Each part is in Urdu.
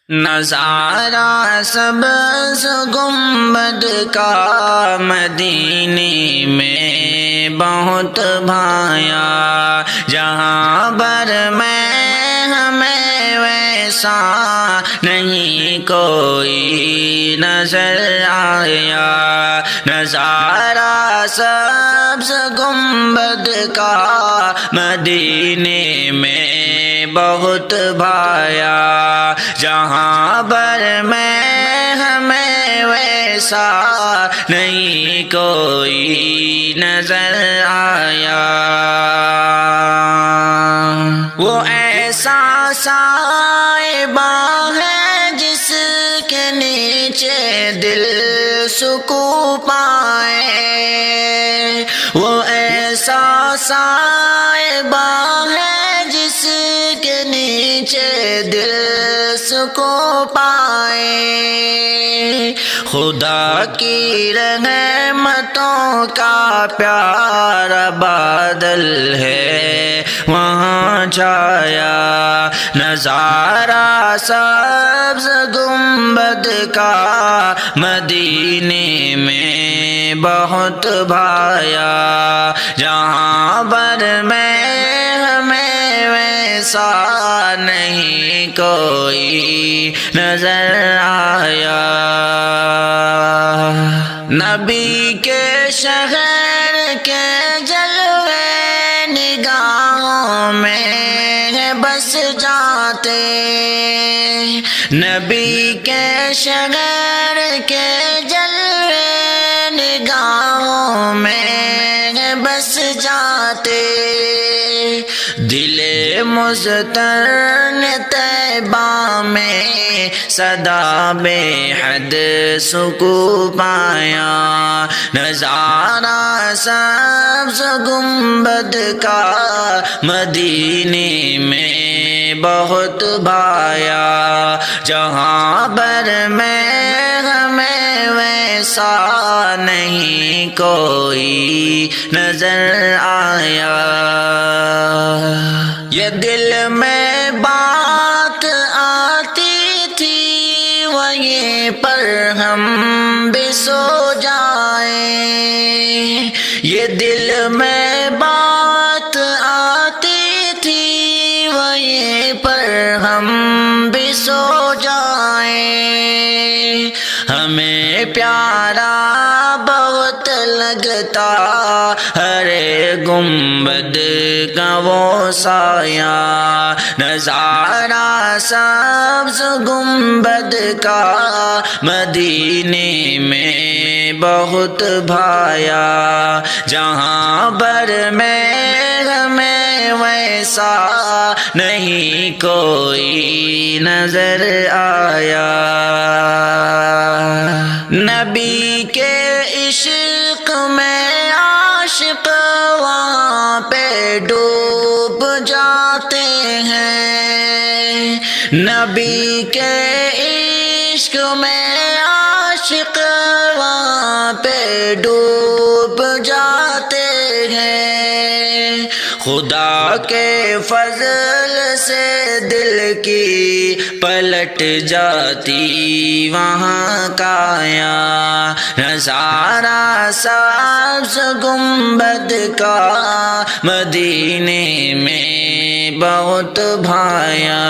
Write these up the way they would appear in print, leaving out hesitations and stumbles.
نظارہ سبز گنبد کا مدینے میں بہت بھایا، جہاں بر میں ہمیں ویسا نہیں کوئی نظر آیا۔ نظارہ سبز گنبد کا مدینے میں بہت بھایا، جہاں بر میں ہمیں ویسا نہیں کوئی نظر آیا۔ وہ ایسا صاحبہ ہے جس کے نیچے دل سکون پائے، وہ ایسا صاحبہ ہے جس کے نیچے دل سکون پائے۔ خدا کی رحمتوں کا پیارا بادل ہے وہاں چھایا، نظارہ سبز گنبد کا مدینے میں بہت بھایا، جہاں بر میں ہمیں ویسا نہیں کوئی نظر آیا۔ نبی کے شہر کے جلوے نگاہوں میں بس جاتے، نبی کے شہر کے جلوے نگاہوں میں بس جاتے، دل مضطر طیبہ میں صدا بے حد سکون پایا، نظارہ سبز گنبد کا مدینے میں بہت بھایا، جہاں بر میں ہمیں ویسا نہیں کوئی نظر آیا۔ یہ دل میں بات آتی تھی وہیں پر ہم بھی سو جائیں، یہ دل میں بات آتی تھی وہیں پر ہم بھی سو جائیں، ہمیں پیارا بہت لگتا ہر گنبد کا وہ سایہ، نظارہ سبز گنبد کا مدینے میں بہت بھایا، جہاں بر میں ہمیں ویسا نہیں کوئی نظر آیا۔ نبی کے عشق میں عاشق وہاں پہ ڈوب جاتے ہیں، نبی کے عشق میں عاشق وہاں پہ ڈوب جاتے ہیں، خدا کے فضل سے دل کی پلٹ جاتی وہاں کایا، نظارہ سبز گنبد کا مدینے میں بہت بھایا،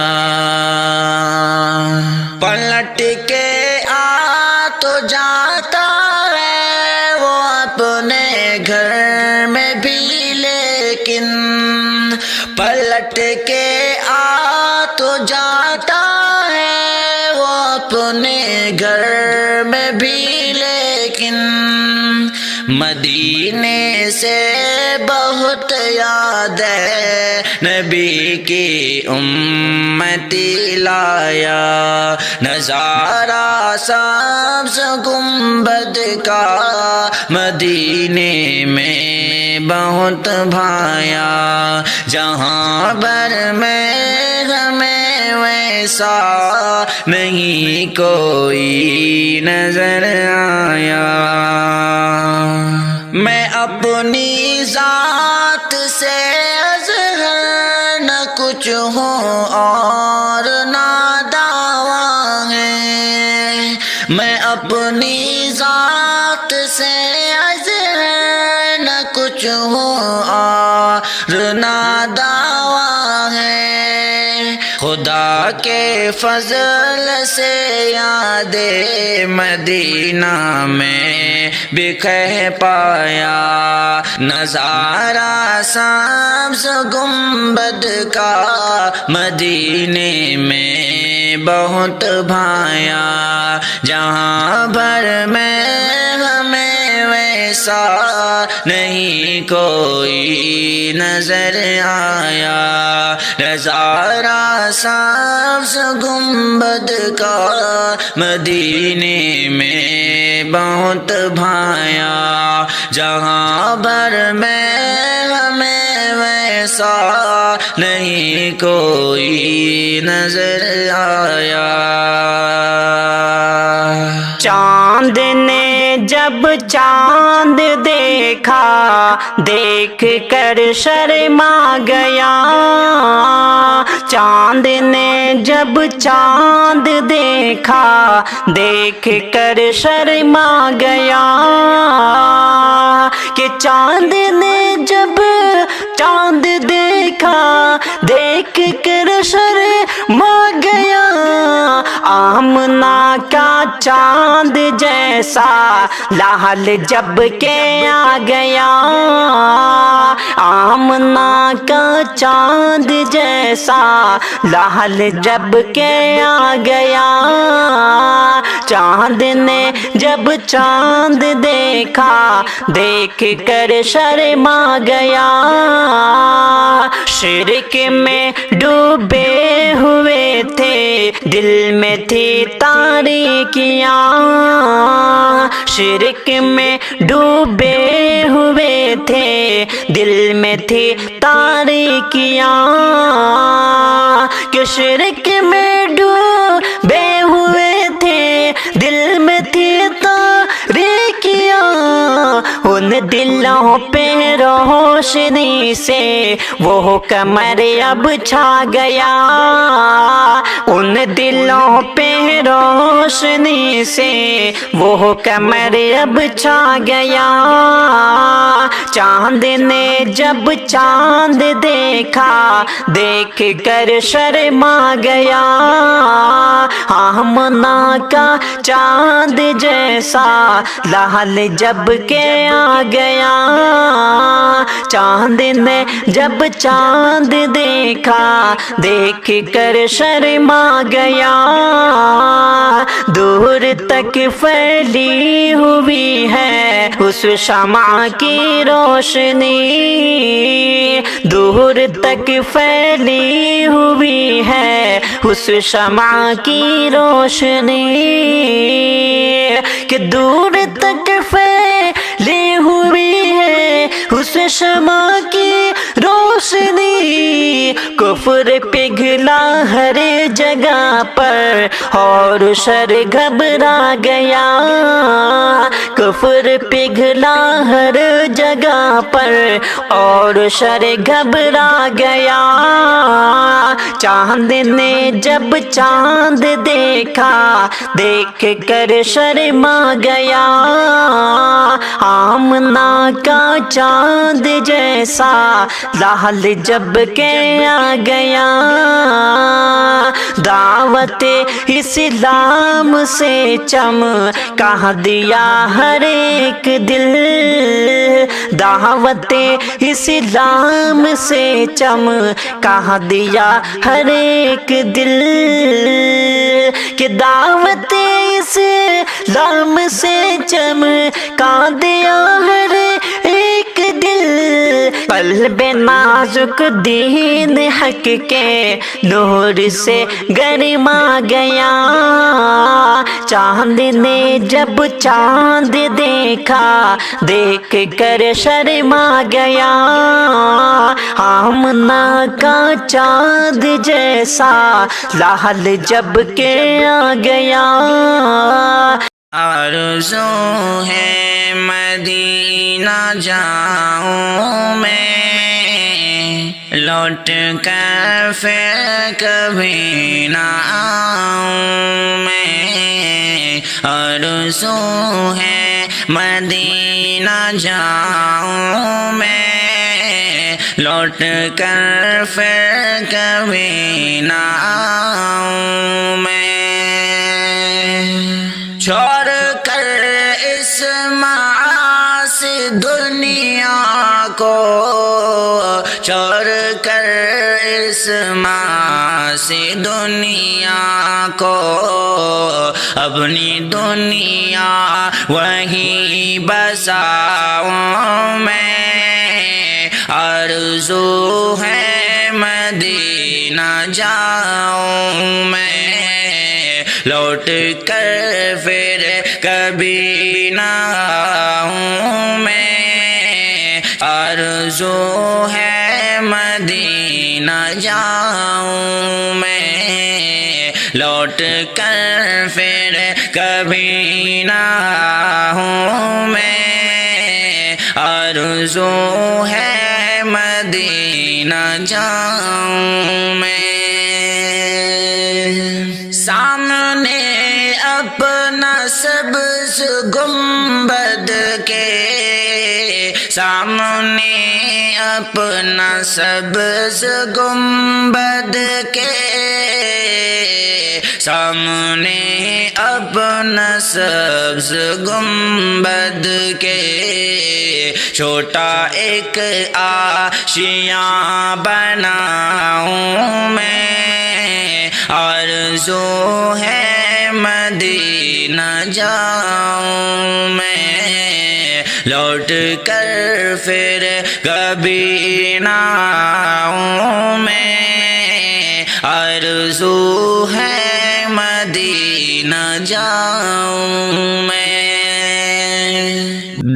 پلٹ کے آ تو جاتا ہے وہ اپنے گھر میں بھی، لیکن پلٹ کے آ تو جاتا ہے وہ اپنے گھر میں بھی، لیکن مدینے سے بہت یاد ہے نبی کی امتی لایا، نظارہ سبز گنبد کا مدینے میں بہت بھایا، جہاں بر میں ہمیں ویسا نہیں کوئی نظر آیا۔ میں اپنی ذات سے اظہر نہ کچھ ہوں اور نہ دعویٰ، میں اپنی ذات سے عجز نہ کچھ ہوں اور نہ دعویٰ ہے، خدا کے فضل سے یاد مدینہ میں بکھر پایا، نظارہ سبز گنبد کا مدینے میں بہت بھایا، جہاں بھر میں ہمیں ویسا نہیں کوئی نظر آیا، نظارہ سبز گنبد کا مدینے میں بہت بھایا، جہاں بھر میں ہمیں ویسا نہیں کوئی نظر آیا۔ چاند نے جب چاند دیکھا، دیکھ کر شرما گیا، چاند نے جب چاند دیکھا، دیکھ کر شرما گیا، کہ چاند نے جب چاند دیکھا، دیکھ کر شرما گیا، آمنہ کا چاند جیسا لعل جب کے آ گیا، آمنہ کا چاند جیسا لعل جب کے آ گیا، چاند نے جب چاند دیکھا، دیکھ کر شرما گیا، شرک میں ڈوبے ہوئے تھے، دل میں تھی تاریکیاں، شرک میں ڈوبے ہوئے تھے، دل میں تھی تاریکیاں، کہ شرک میں ڈوبے ہوئے تھے، دل میں تھی تاریکیاں، ان دلوں پہ روشنی سے وہ قمر اب چھا گیا، ان دلوں پہ روشنی سے وہ قمر اب چھا گیا، چاند نے جب چاند دیکھا، دیکھ کر شرما گیا، آمنہ کا چاند جیسا لعل جب کے آ گیا، چاند نے جب چاند دیکھا، دیکھ کر شرما گیا، دور تک پھیلی ہوئی ہے اس شمع کی روشنی، دور تک پھیلی ہوئی ہے اس شمع کی روشنی، کہ دور تک پھیلی ہوئی ہے اس شمع کی روشنی، کفر پگھلا ہر جگہ پر اور شر گھبرا گیا، کفر پگھلا ہر جگہ پر اور شر گھبرا گیا، چاند نے جب چاند دیکھا، دیکھ کر شرما گیا، آمنہ کا چاند جیسا لعل جب کے آ گیا، دعوت اسلام سے چمکا دیا ہر ایک دل، دعوت اسلام سے چمکا دیا ہر ایک دل، کہ دعوت اسلام سے چمکا دیا ہر ایک دل، قلب نازک دین حق کے نور سے گرما گیا، چاند نے جب چاند دیکھا، دیکھ کر شرما گیا، آمنہ کا چاند جیسا لعل جب کے آ گیا، آرزو ہے مدینہ جاؤں میں، لوٹ کر پھر کبھی نہ آؤں میں، آرزو ہے مدینہ جاؤں میں، لوٹ کر پھر کبھی نہ آؤں میں، چھوڑ کر اس معاصی دنیا کو، چھوڑ کر اس معاصی دنیا کو، اپنی دنیا وہی بساؤں میں، آرزو ہے مدینہ جاؤں میں، لوٹ کر پھر کبھی نہ آؤں میں، آرزو ہے مدینہ جاؤں میں، لوٹ کر پھر کبھی نہ آؤں میں، آرزو ہے مدینہ جاؤں میں، سامنے اپنا سبز گنبد کے، سامنے اپنا سبز گنبد کے، سامنے اپنا سبز گنبد کے، چھوٹا ایک آشیاں بناؤں میں، آرزو ہے مدینہ جاؤں میں، لوٹ کر پھر کبھی نہ آؤں میں، آرزو ہے مدینہ جاؤں میں،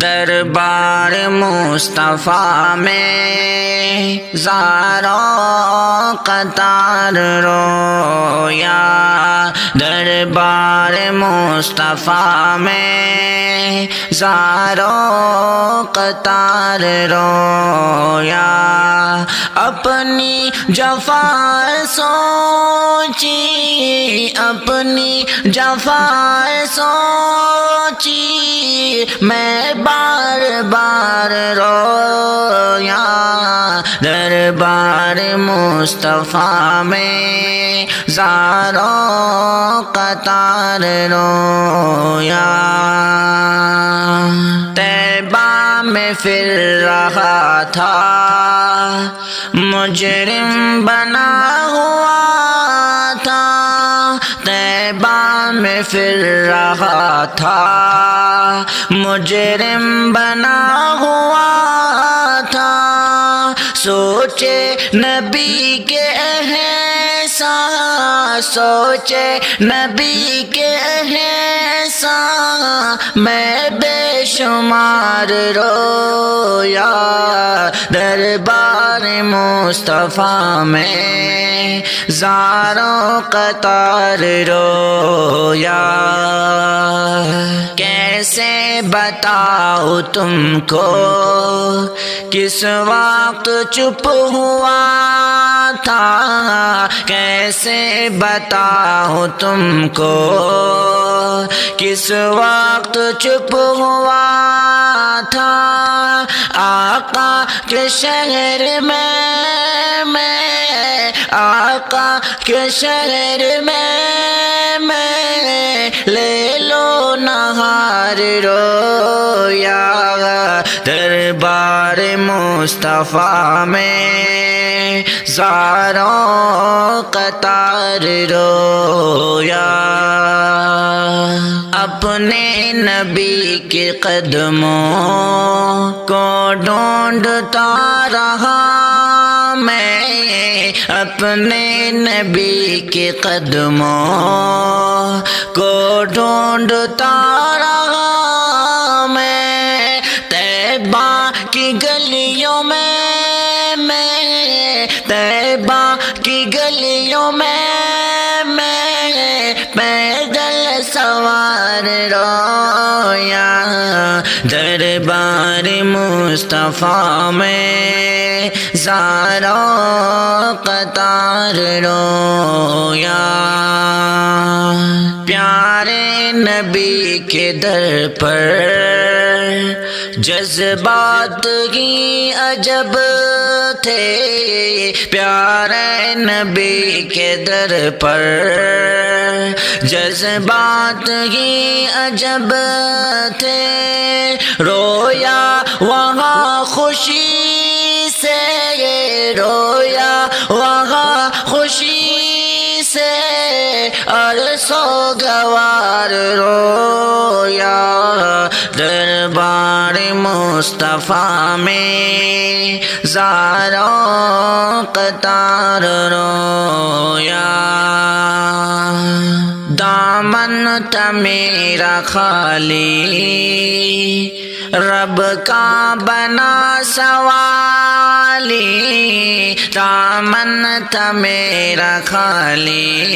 دربار مصطفیٰ میں زاروں قطار رویا، دربار مصطفیٰ میں زاروں قطار رویا، اپنی جفا سوچی، اپنی جفا سوچی، میں بار بار رویا، دربار مصطفیٰ میں زاروں قطار رویا، طیبہ میں پھر رہا تھا مجرم بنا ہوا تھا، طیبہ میں پھر رہا تھا مجرم بنا ہوا تھا، سوچے نبی کے احسان، سوچے نبی کے احسان، میں بے شمار رویا، دربار مصطفیٰ میں زاروں قطار رویا، کیسے بتاؤ تم کو کس وقت چپ ہوا تھا، کیسے بتاؤ تم کو کس وقت چپ ہوا تھا، آقا کے شہر میں آقا کے شہر میں لے لو نہار رویا، دربار مصطفیٰ میں زاروں قطار رویا، اپنے نبی کے قدموں کو ڈھونڈتا رہا میں، اپنے نبی کے قدموں کو ڈھونڈتا رہا میں، طیبہ کی گلیوں میں طیبہ کی گلیوں میں پیدل سوار رویا، دربار مصطفیٰ میں زاروں قطار رویا، پیارے نبی کے در پر جذبات ہی عجب تھے، پیارے نبی کے در پر جذبات ہی عجب تھے، رویا وہاں خوشی سے، رویا وہاں خوشی سے، عرصوں گوار رویا، دربار مصطفیٰ میں زاروں قطار رویا، دامن تھا میرا خالی رب کا بنا سوالی، دامن تھا میرا خالی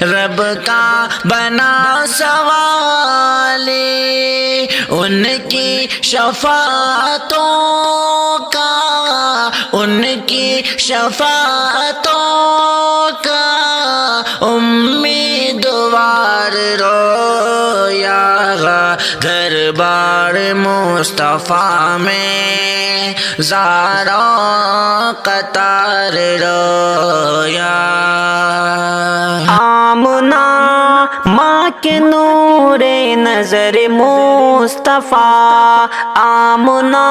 رب کا بنا سوالی، ان کی شفاعتوں کا، ان کی شفاعتوں کا امیدوار رویا، دربار مصطفیٰ میں زاروں قطار رویا، آمنہ ماں کے نور نظر مصطفیٰ، آمنہ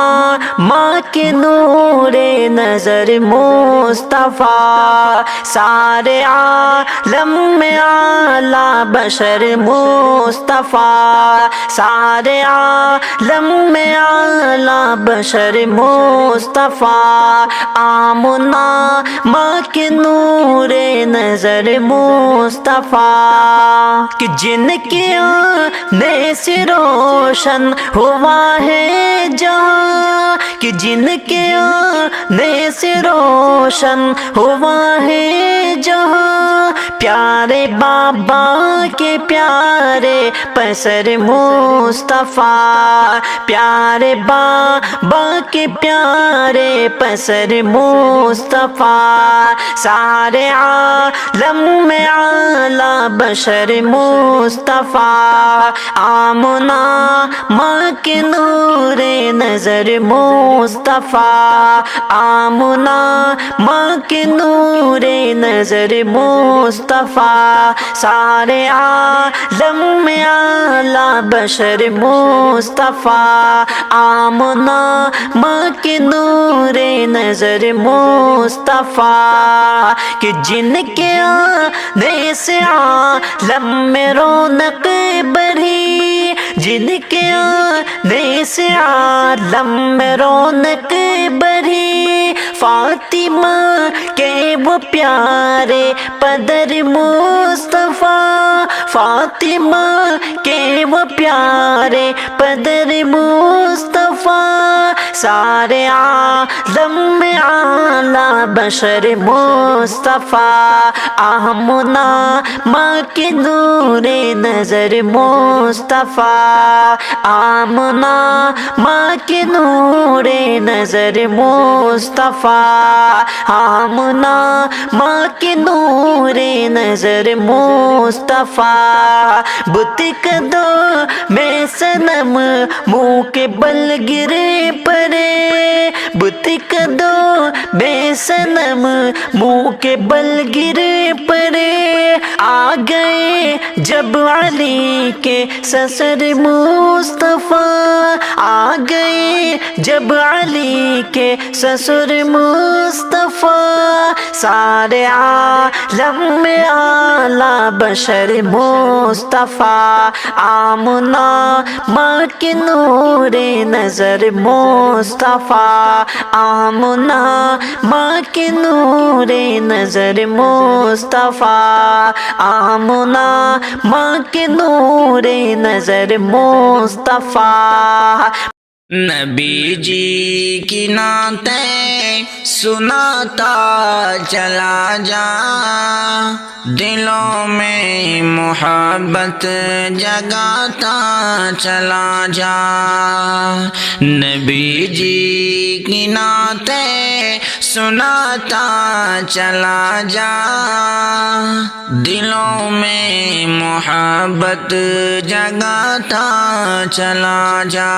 ماں کے نور نظر مصطفیٰ، سارے عالم میں اعلیٰ بشر مصطفیٰ، سارے عالم میں اعلیٰ بشر مصطفیٰ، آمنہ ماں کے نور نظر مصطفیٰ، کہ جن کے آنے سے روشن ہوا ہے جہاں، کہ جن کے آنے سے روشن ہوا ہے جہاں، پیارے بابا کے پیارے پسر مصطفیٰ، پیارے بابا کے پیارے پسر مصطفیٰ، سارے عالم میں اعلیٰ بشر مصطفیٰ، آمنہ ماں کے نور نظر مصطفیٰ، آمنہ ماں کے نور نظر مصطفیٰ، سارے عالم میں اعلیٰ بشر مصطفیٰ، آمنہ ماں کے نور نظر مصطفیٰ، کہ جن کے آنے سے عالم میں رونق بڑھی، جن کے آنے سے عالم میں رونق بڑھی، فاطمہ کے وہ پیارے پدر مصطفیٰ، فاطمہ کے وہ پیارے پدر مصطفیٰ، سارے عالم میں اعلیٰ بشر مصطفیٰ، آمنہ ماں کے نور نظر مصطفیٰ، آمنہ ماں کے نور نظر مصطفیٰ، آمنہ ماں کے نور نظر مصطفیٰ، بت قدوں میں صنم منہ کے بل گرے پڑے، بت قدوں میں صنم منہ کے بل گرے پڑے، آ گئے جب علی کے سسر مصطفیٰ، آ گئے جب علی کے سسر مصطفیٰ، سارے عالم میں اعلیٰ بشر مصطفیٰ، آمنہ ماں کے نور نظر مصطفیٰ، آمنہ ماں کے نور نظر مصطفیٰ، آمنہ ماں کے نور نظر مصطفیٰ، نبی جی کی نعتیں سناتا چلا جا، دلوں میں محبت جگاتا چلا جا، نبی جی کی نعتیں سناتا چلا جا، دلوں میں محبت جگاتا چلا جا۔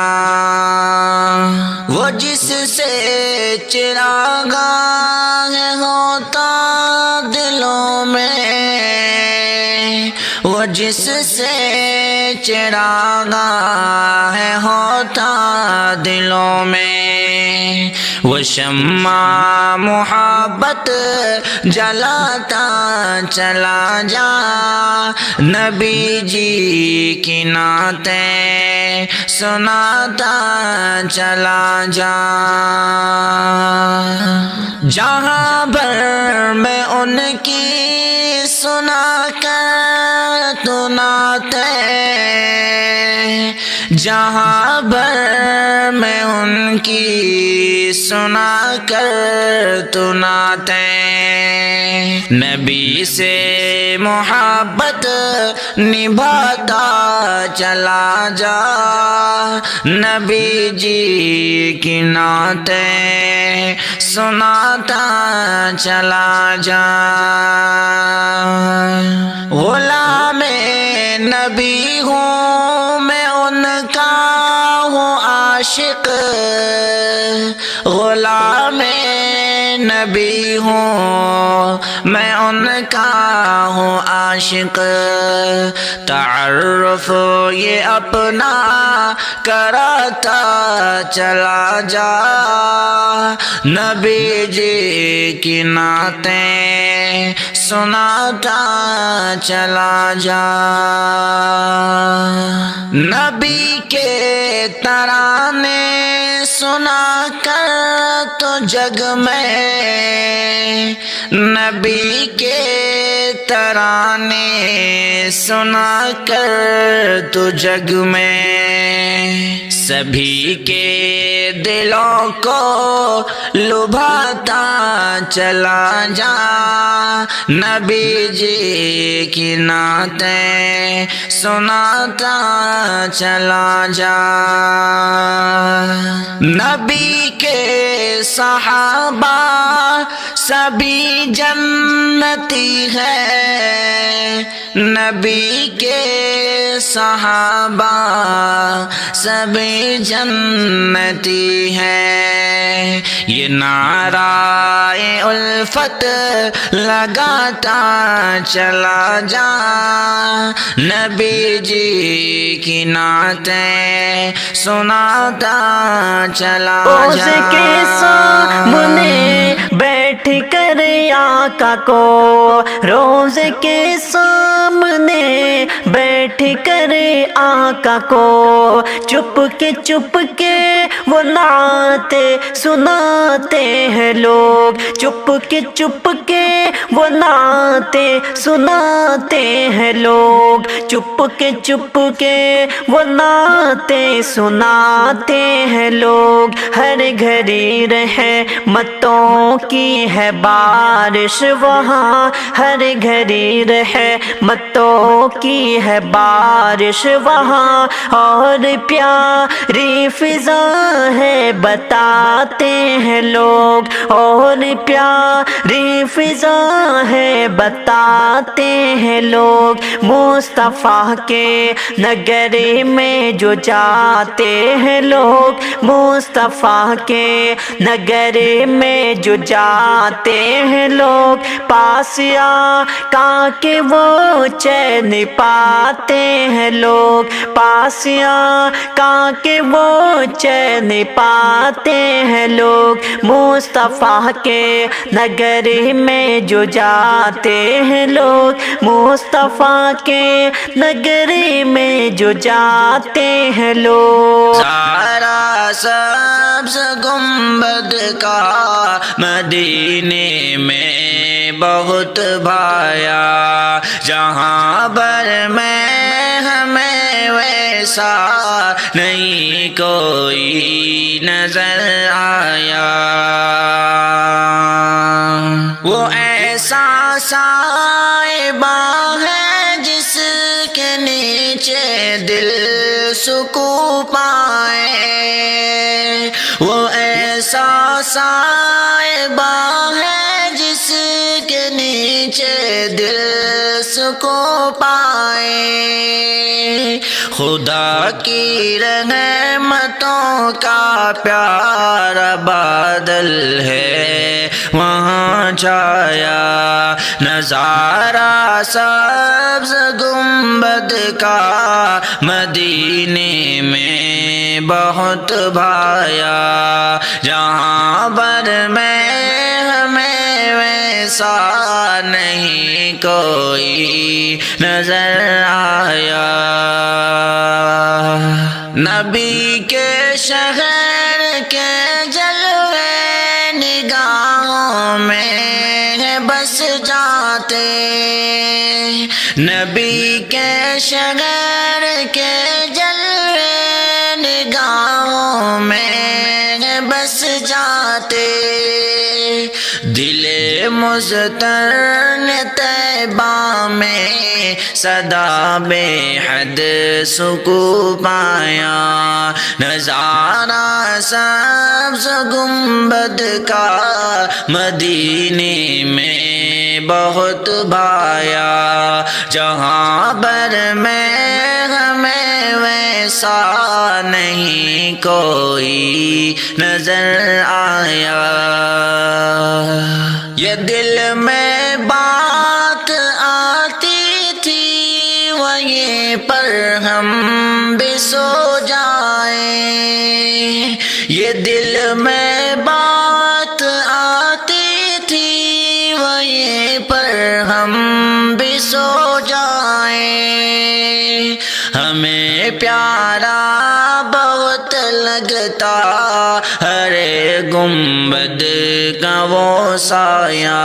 وہ جس سے چراغاں ہوتا دلوں میں، وہ جس سے چراغاں ہوتا دلوں میں، وہ شمع محبت جلاتا چلا جا، نبی جی کی نعتیں سناتا چلا جا۔ جہاں بھر میں ان کی سنا کر تو نعتیں، جہاں بھر میں ان کی سنا کر تو نعتیں، نبی سے محبت نبھاتا چلا جا، نبی جی کی نعتیں سناتا چلا جا۔ غلام نبی ہوں میں ان کا ہوں عاشق، غلام نبی ہوں میں ان کا ہوں عاشق، تعارف یہ اپنا کراتا چلا جا، نبی جی کی نعتیں سناتا چلا جا۔ نبی کے ترانے سنا کر تو جگ میں، نبی کے ترانے سنا کر تو جگ میں، سبھی کے دلوں کو لبھاتا چلا جا، نبی جی کی نعتیں سناتا چلا جا۔ نبی کے صحابہ سبھی جنتی ہے، نبی کے صحابہ سبھی جنتی ہے، یہ نعرہ الفت لگاتا چلا جا، نبی جی کی نعتیں سناتا چلا جا۔ اس کے سامنے بیٹھ کر آقا کو، روز کے سامنے بیٹھ کر آقا کو، چپ کے وہ نعتیں سناتے ہیں لوگ، چپ کے وہ نعتیں سناتے ہیں لوگ، چپ کے وہ نعتیں سناتے ہیں لوگ، ہر گھڑی رحمتوں کی ہے بارش وہاں، ہر گھڑی رحمتوں کی ہے بارش وہاں، اور پیاری فضا ہے بتاتے ہیں لوگ، اور پیاری فضا ہے بتاتے ہیں لوگ، مصطفیٰ کے نگر میں جو جاتے ہیں لوگ، مصطفیٰ کے نگر میں جو جاتے ہیں لوگ، پاس آ کے وہ چین پاتے ہیں لوگ، پاس آ کے وہ چین پاتے ہیں لوگ، مصطفیٰ کے نگر میں جو جاتے ہیں لوگ، مصطفیٰ کے نگر میں جو جاتے ہیں لوگ۔ سارا سبز گنبد کا مدینے میں بہت بھایا، جہاں بر میں ہمیں ویسا نہیں کوئی نظر آیا، وہ ایسا صاحبہ ہے جس نیچے دل سکون پائے، وہ ایسا صاحبہ ہے جس کے نیچے دل سکون پائے، خدا کی رحمتوں کا پیارا بادل ہے وہاں چھایا، نظارہ سبز گنبد کا مدینے میں بہت بھایا، جہاں پر میں ہمیں ویسا نہیں کوئی نظر آیا، نبی کے شہر کے جلوے نگاہوں میں بس جاتے، نبی کے شہر کے جلوے نگاہوں میں بس جاتے، دل مضطر طیبہ میں صدا بے حد سکون پایا، نظارہ سبز گنبد کا مدینے میں بہت بھایا، جہاں پر میں ہمیں ویسا نہیں کوئی نظر آیا، یہ دل میں بات آتی تھی وہیں پر ہم بھی سو جائیں، یہ دل میں بات آتی تھی وہیں پر ہم بھی سو جائیں، ہمیں پیارا بہت لگتا ہر گنبد کا وہ سایہ،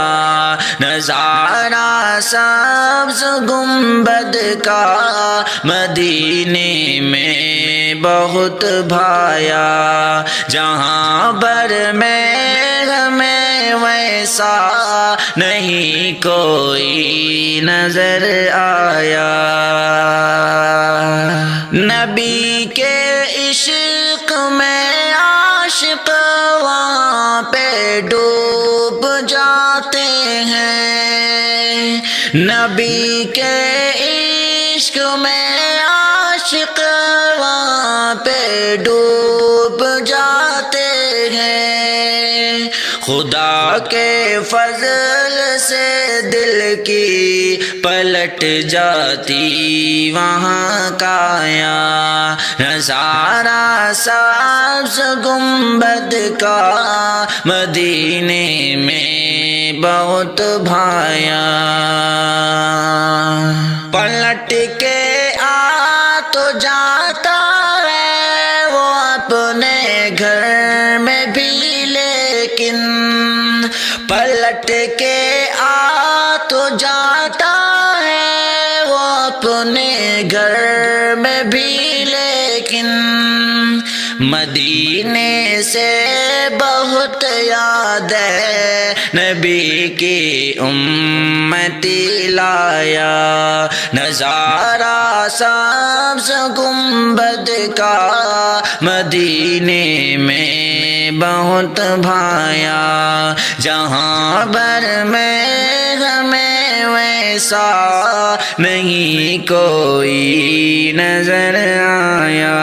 نظارہ سبز گنبد کا مدینے میں بہت بھایا، جہاں پر میں ہمیں ویسا نہیں کوئی نظر آیا، نبی کے عشق میں عاشق وہاں پہ ڈوب جاتے ہیں، نبی کے عشق میں عاشق وہاں پہ ڈوب جاتے ہیں، خدا کے فضل سے دل کی پلٹ جاتی وہاں کایا، نظارہ سبز گنبد کا مدینے میں بہت بھایا، پلٹ کے آ تو جاتا ہے وہ اپنے گھر میں بھی، لیکن پلٹ کے آ تو جاتا ہے وہ اپنے گھر میں بھی، لیکن مدینے سے بہت یاد ہے نبی کی امتی لایا، نظارہ سبز گنبد کا مدینے میں بہت بھایا، جہاں پر میں ہمیں ویسا نہیں کوئی نظر آیا،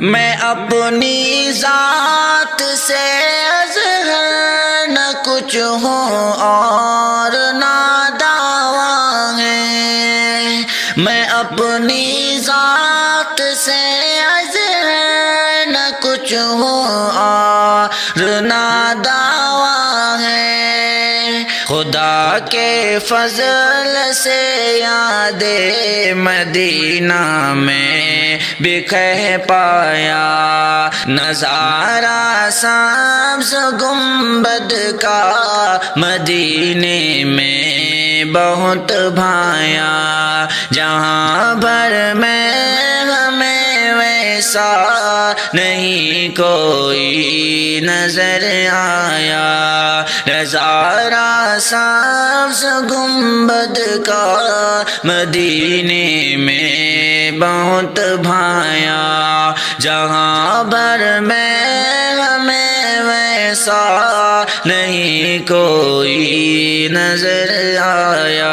میں اپنی ذات سے اظہر نہ کچھ ہوں اور نہ دعویٰ ہے، میں اپنی ذات سے اظہر نہ کچھ ہوں اور نہ دعویٰ ہے، خدا کے فضل سے یاد مدینہ میں بھی کہہ پایا، نظارہ سبز گنبد کا مدینے میں بہت بھایا، جہاں بھر میں ہمیں ویسا نہیں کوئی نظر آیا، نظارہ سبز سا گنبد کا مدینے میں بہت بھایا، جہاں بھر میں ہمیں ویسا نہیں کوئی نظر آیا۔